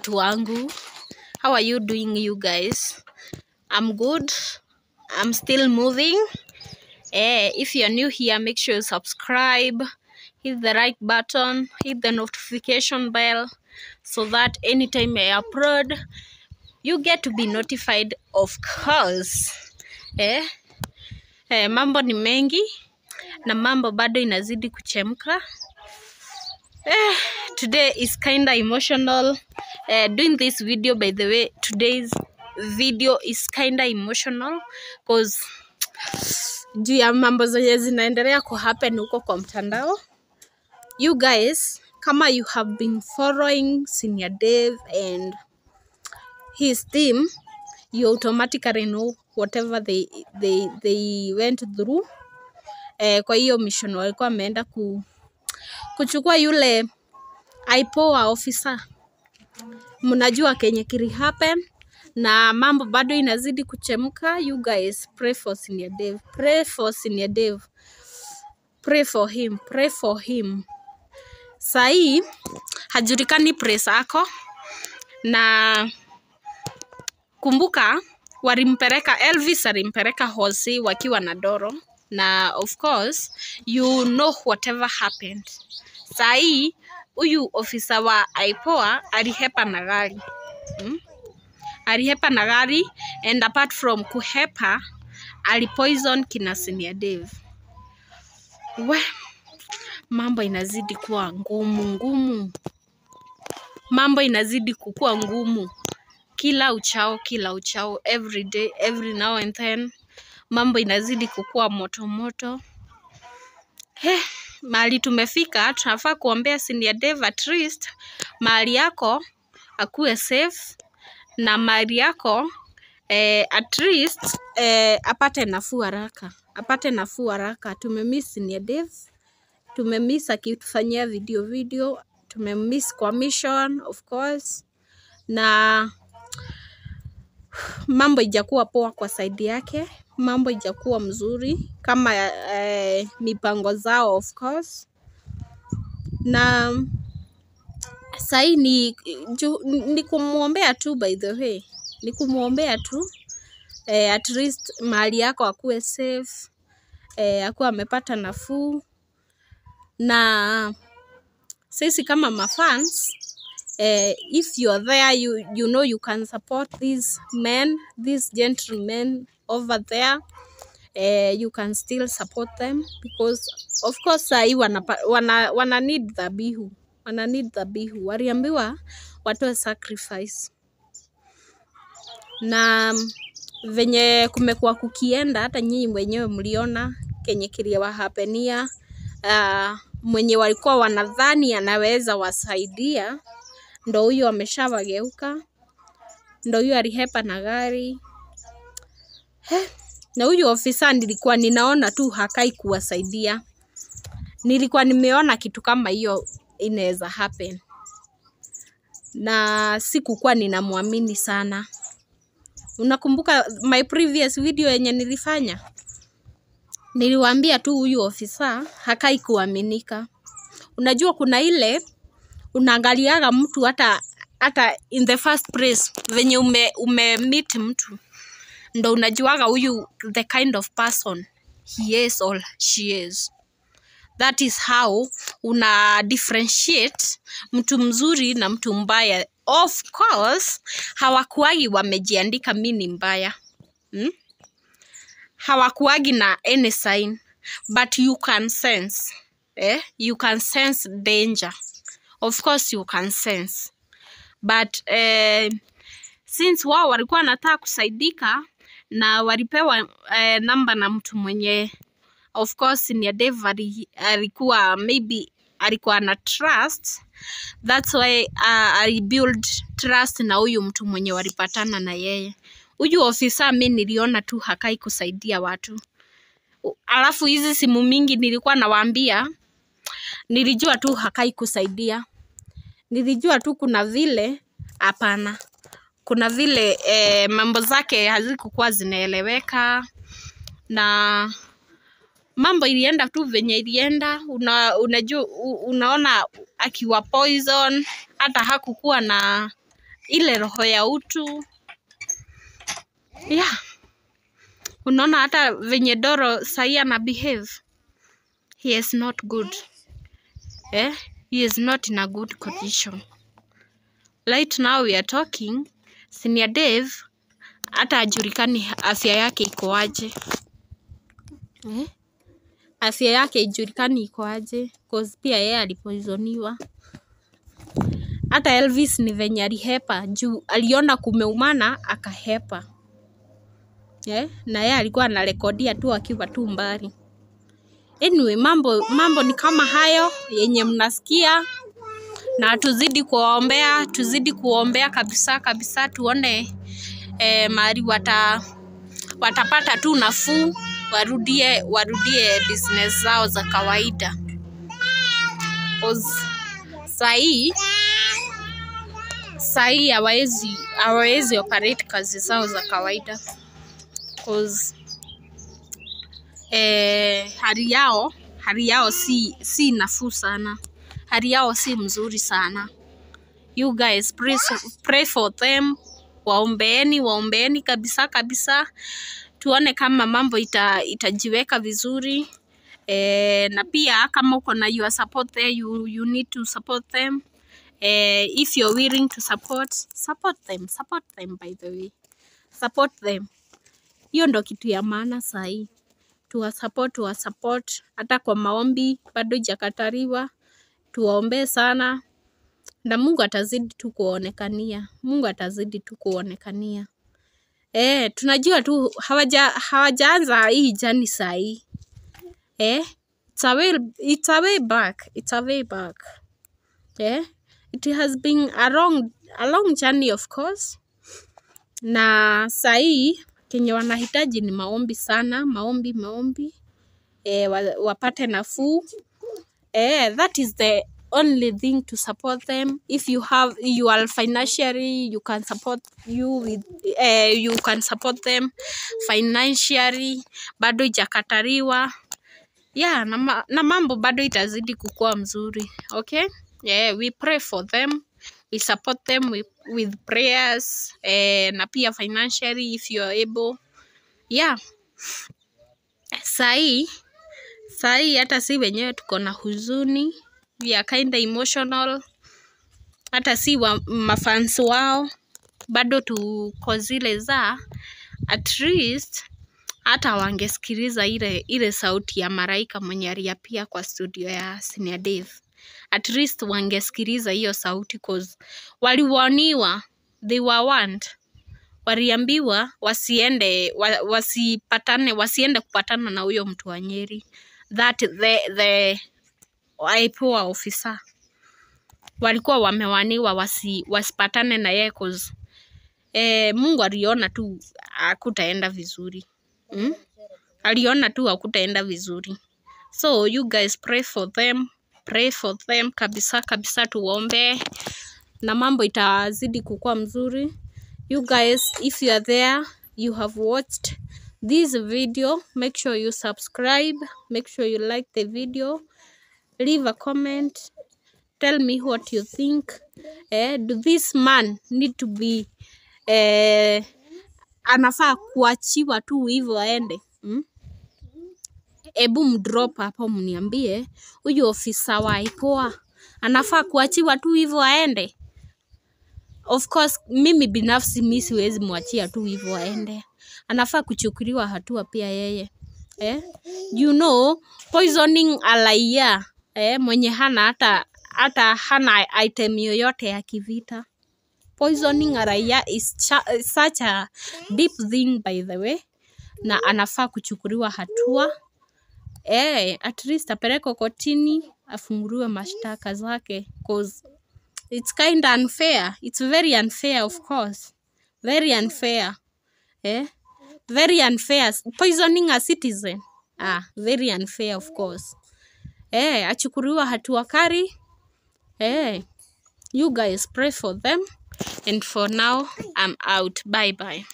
watu wangu. How are you doing, you guys? I'm good. I'm still moving. If you're new here, make sure you subscribe, hit the like button, hit the notification bell, so that anytime I upload, you get to be notified, of course. Mambo ni mengi na mambo bado inazidi kuchemka. Today is kinda emotional. Doing this video, by the way, today's video is kinda emotional because juu ya mambo zenye zinaendelea kuhappen huko kwa mtandao. You guys, kama you have been following Senior Dave and his team, you automatically know whatever they went through. Kwa hiyo mission walikuwa wameenda kuchukua yule IPOA officer. Mnajua kenye kili happen na mambo bado inazidi kuchemka. You guys, pray for Senior Dave. Pray for Senior Dave. Pray for him. Pray for him. Sai hajulikani press ako, na kumbuka walimpeleka Elvis, alimpeleka Hosi wakiwa na Doro, na of course you know whatever happened. Sai huyu officer wa IPOA alihepa na gari. Alihepa na gari, and apart from kuhepa, alipoison kina Senior Dave. Mambo inazidi kuwa ngumu. Mambo inazidi kukua ngumu. Kila uchao, every day, every now and then. Mambo inazidi kukua moto. Mahali tumefika, tunafaa kuombea Senior Dave, at least mahali yako akuwe safe, na mahali yako at least apate nafuu haraka. Tumemiss Senior Dave, tumemiss akitufanyia video, tumemiss kwa mission, of course, na mambo ijakuwa poa kwa side yake, mambo ijakuwa mzuri kama mipango zao, of course. Na sahi ni kumuombea tu, by the way, ni kumuombea tu, at least mahali yako akuwe safe, akuwe amepata nafuu. Na sisi kama mafans, if you're there, you know you can support these men, these gentlemen over there. You can still support them, because of course sahi wana need dhabihu. Waliambiwa watoe sacrifice, na venye kumekuwa kukienda, hata nyinyi mwenyewe mliona kenye kiliwa hapenia. Mwenye walikuwa wanadhani anaweza wasaidia, ndo huyo ameshawageuka, ndo huyo alihepa na gari. Na huyo ofisa nilikuwa ninaona tu hakai kuwasaidia. Nilikuwa nimeona kitu kama hiyo inaweza happen, na sikukuwa ninamwamini sana. Unakumbuka my previous video yenye nilifanya? Niliwaambia tu huyu ofisa hakai kuaminika. Unajua kuna ile unaangaliaga mtu hata in the first place, venye meet mtu, ndo unajuaga huyu the kind of person he is or she is. That is how una differentiate mtu mzuri na mtu mbaya. Of course hawakuagi wamejiandika mimi ni mbaya. Hawakuagi na any sign, but you can sense. You can sense danger. Of course you can sense. But since wao walikuwa wanataka kusaidika na walipewa namba na mtu mwenye, of course Senior Dave alikuwa maybe alikuwa na trust, that's why build trust na huyu mtu mwenye walipatana na yeye. Huyu ofisa mimi niliona tu hakai kusaidia watu. Alafu hizi simu mingi nilikuwa nawaambia, nilijua tu hakai kusaidia. Nilijua tu kuna vile hapana. Kuna vile mambo zake hazikuwa zinaeleweka, na mambo ilienda tu venye ilienda. Unajua unaona akiwa poison, hata hakukuwa ile roho ya utu. Yeah. Unaona hata venye Doro sahi ana behave. He is not good. He is not in a good condition. Right now we are talking, Senior Dave hata hajulikani afya yake iko aje. Afya yake hajulikani iko aje, cause pia yeye alipoisoniwa. Hata Elvis ni venye alihepa juu aliona kumeumana akahepa. Na yeye alikuwa anarekodia tu akiwa tu mbali. Anyway, mambo ni kama hayo yenye mnasikia, na tuzidi kuombea kabisa tuone mahali watapata tu nafuu, warudie business zao za kawaida. Sahi hawawezi operate kazi zao za kawaida. Cause hali yao si nafuu sana. Hali yao si mzuri sana. You guys pray for them. Waombeeni kabisa. Tuone kama mambo itajiweka vizuri. Na pia kama uko na your support there, you need to support them. If you're willing to support them by the way. Support them. Hiyo ndo kitu ya maana sahi. Tuwasupport hata kwa maombi bado jakatariwa. Tuwaombe sana na Mungu atazidi tu kuonekania. Tunajua tu hawajaanza hii jani sahi. It's a way back. It has been a long journey of course. Na sahi kenye wanahitaji ni maombi sana, maombi. Wapate nafuu. That is the only thing to support them. If you are financially, you can support them financially. Bado jakatariwa. Yeah, na mambo bado itazidi kukua mzuri. Okay? We pray for them. We support them with prayers. Na pia financially if you are able. Yeah. Sahi hata si wenyewe tuko na huzuni. We are kinda emotional. Hata si mafans wao. Bado tuko zile za at least hata wangesikiliza ile sauti ya malaika mwenye aliapia kwa studio ya Senior Dave. At least wangesikiliza hiyo sauti cause waliwaniwa, they were warned. Waliambiwa wasiende kupatana na huyo mtu wa Nyeri. That the IPOA officer. Walikuwa wamewaniwa wasipatane na yeye cause Mungu aliona tu hakutaenda vizuri. Aliona tu hakutaenda vizuri. So you guys pray for them kabisa tuombe na mambo itazidi kukua mzuri. You guys, if you are there, you have watched this video, make sure you subscribe, make sure you like the video, leave a comment, tell me what you think. Do this man need to be anafaa kuachiwa tu hivyo aende? Ebu mdrop hapo mniambie huyu ofisa wa IPOA anafaa kuachiwa tu hivyo aende? Of course mimi binafsi mimi siwezi mwachia tu hivyo aende. Anafaa kuchukuliwa hatua pia yeye. You know, poisoning a raia mwenye hana hata hana item yoyote ya kivita. Poisoning a raia is such a deep thing by the way. Na anafaa kuchukuliwa hatua. At least apelekwe kotini, afunguliwe mashtaka zake cause it's kind of unfair. It's very unfair of course. Very unfair. Very unfair. Poisoning a citizen. Very unfair of course. Achukuliwa hatua kali. You guys pray for them. And for now, I'm out. Bye bye.